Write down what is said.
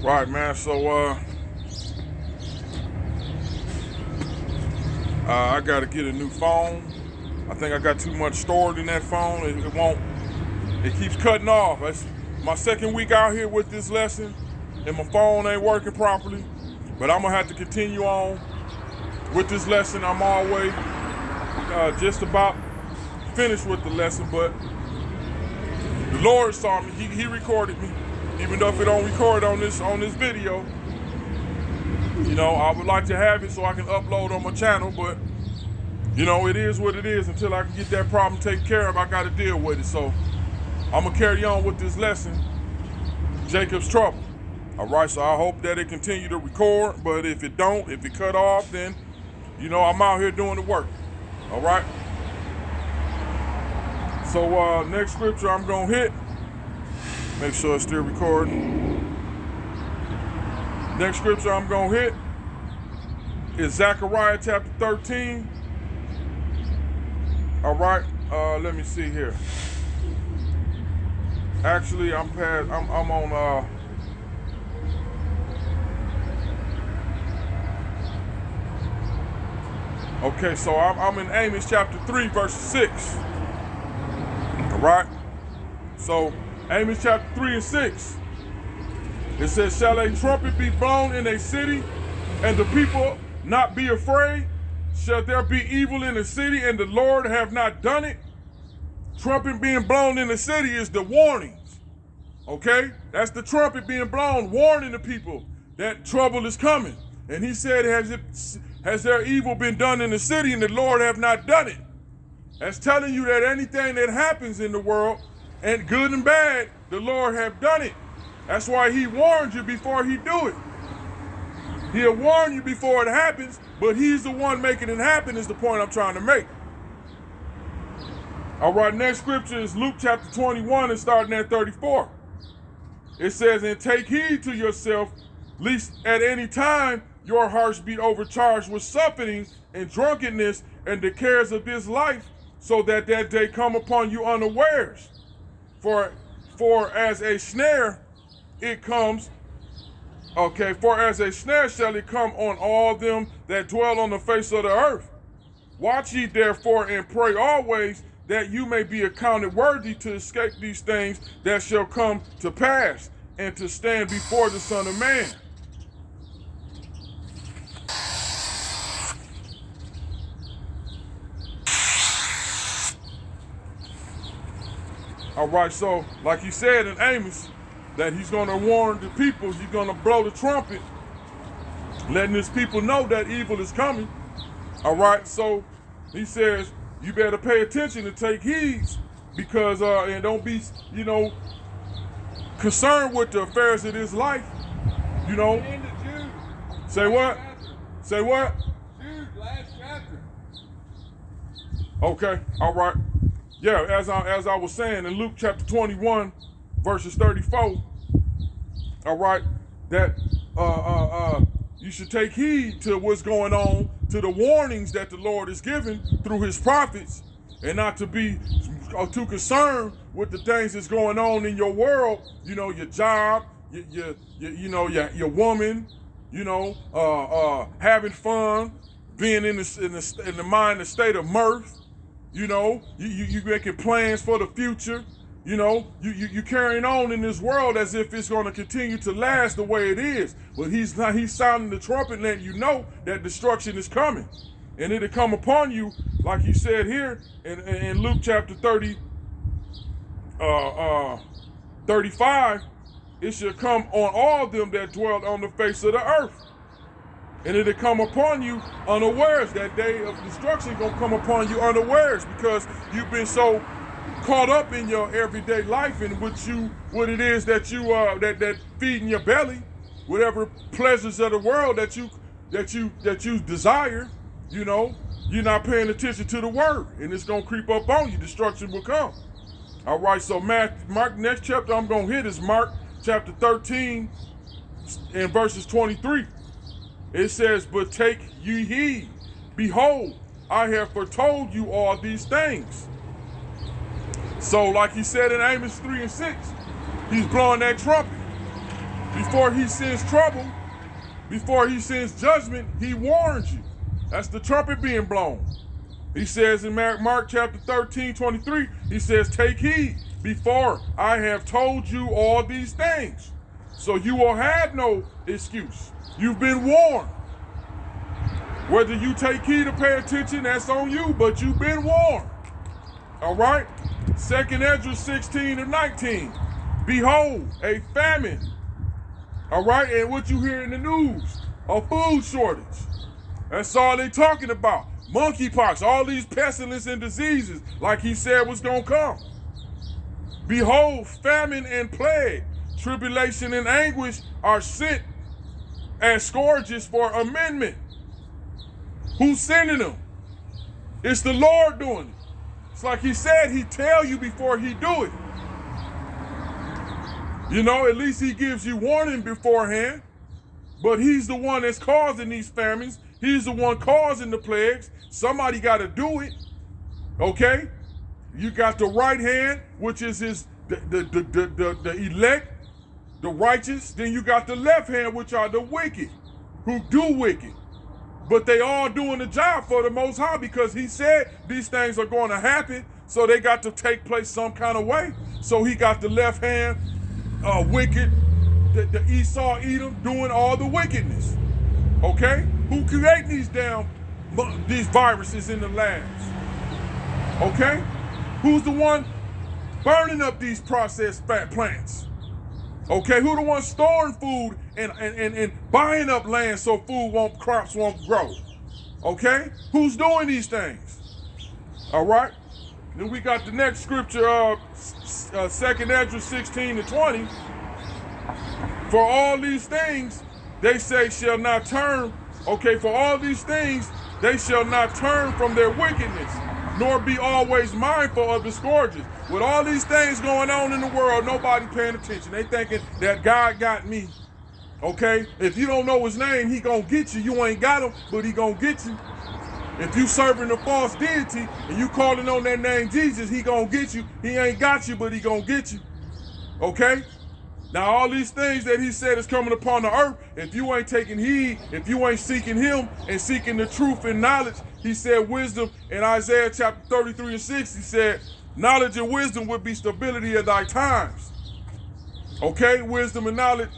Right, man. So I got to get a new phone. I think I got too much stored in that phone. It keeps cutting off. That's my second week out here with this lesson, and my phone ain't working properly. But I'm gonna have to continue on with this lesson. I'm always just about finished with the lesson, but the Lord saw me. He recorded me, even though if it don't record on this video. You know, I would like to have it so I can upload on my channel, but you know, it is what it is. Until I can get that problem taken care of, I got to deal with it. So I'm gonna carry on with this lesson, Jacob's trouble. All right, so I hope that it continue to record, but if it cut off, then you know I'm out here doing the work. All right. So next scripture I'm gonna hit. Make sure it's still recording. Next scripture I'm gonna hit is Zechariah chapter 13. All right. Let me see here. Actually, I'm on. Okay, so I'm in Amos chapter 3, verse 6. All right. So Amos chapter 3 and 6. It says, "Shall a trumpet be blown in a city, and the people not be afraid? Shall there be evil in the city, and the Lord have not done it?" Trumpet being blown in the city is the warnings. Okay? That's the trumpet being blown, warning the people that trouble is coming. And he said, has there evil been done in the city, and the Lord have not done it? That's telling you that anything that happens in the world, and good and bad, the Lord have done it. That's why he warned you before he do it. He'll warn you before it happens, but he's the one making it happen is the point I'm trying to make. All right, next scripture is Luke chapter 21 and starting at 34. It says, "And take heed to yourself, lest at any time your hearts be overcharged with suffering and drunkenness and the cares of this life, so that day come upon you unawares. For as a snare it comes, for as a snare shall it come on all them that dwell on the face of the earth. Watch ye therefore and pray always, that you may be accounted worthy to escape these things that shall come to pass, and to stand before the Son of Man." All right, so like he said in Amos, that he's going to warn the people, he's going to blow the trumpet, letting his people know that evil is coming. All right, so he says, you better pay attention and take heed, because, and don't be, concerned with the affairs of this life, Say what? Say what? Jude, last chapter. Okay, all right. Yeah, as I was saying in Luke chapter 21, verses 34, all right, that you should take heed to what's going on, to the warnings that the Lord is giving through his prophets, and not to be too concerned with the things that's going on in your world, your job, your woman, having fun, being in the mind, the state of mirth. You making plans for the future. You carrying on in this world as if it's going to continue to last the way it is. But he's sounding the trumpet, letting you know that destruction is coming. And it'll come upon you, like he said here in Luke chapter 35, it shall come on all them that dwell on the face of the earth. And it'll come upon you unawares. That day of destruction is going to come upon you unawares, because you've been so caught up in your everyday life and what it is that you that feeding your belly, whatever pleasures of the world that you desire. You're not paying attention to the word, and it's going to creep up on you. Destruction will come. All right, so Mark, next chapter I'm going to hit is Mark chapter 13 and verses 23. It says, "But take ye heed, behold, I have foretold you all these things." So like he said in Amos 3 and 6, he's blowing that trumpet. Before he sends trouble, before he sends judgment, he warns you. That's the trumpet being blown. He says in Mark chapter 13, 23, he says, take heed before I have told you all these things. So you will have no excuse. You've been warned. Whether you take heed or pay attention, that's on you, but you've been warned. All right? 2nd Ezra 16 and 19. Behold, a famine. All right? And what you hear in the news, a food shortage. That's all they talking about. Monkeypox, all these pestilence and diseases, like he said was going to come. Behold, famine and plague, tribulation and anguish are sent as scourges for amendment. Who's sending them? It's the Lord doing it. It's like he said, he tell you before he do it. You know, at least he gives you warning beforehand. But he's the one that's causing these famines. He's the one causing the plagues. Somebody got to do it. Okay? You got the right hand, which is the elect, the righteous. Then you got the left hand, which are the wicked, who do wicked. But they all doing the job for the Most High because he said these things are going to happen, so they got to take place some kind of way. So he got the left hand, wicked, the Esau Edom doing all the wickedness. Okay? Who create these viruses in the labs? Okay? Who's the one burning up these processed fat plants? Okay, who the one storing food and buying up land so crops won't grow? Okay? Who's doing these things? All right? Then we got the next scripture, 2nd Ezra 16 and 20. For all these things, they say shall not turn. Okay, for all these things, they shall not turn from their wickedness, nor be always mindful of the scourges. With all these things going on in the world, nobody paying attention. They thinking that God got me. Okay? If you don't know his name, he gonna get you. You ain't got him, but he gonna get you. If you serving a false deity and you calling on that name Jesus, he gonna get you. He ain't got you, but he gonna get you. Okay? Now all these things that he said is coming upon the earth, if you ain't taking heed, if you ain't seeking him and seeking the truth and knowledge, he said wisdom in Isaiah chapter 33 and 6, he said, knowledge and wisdom would be stability of thy times. Okay, wisdom and knowledge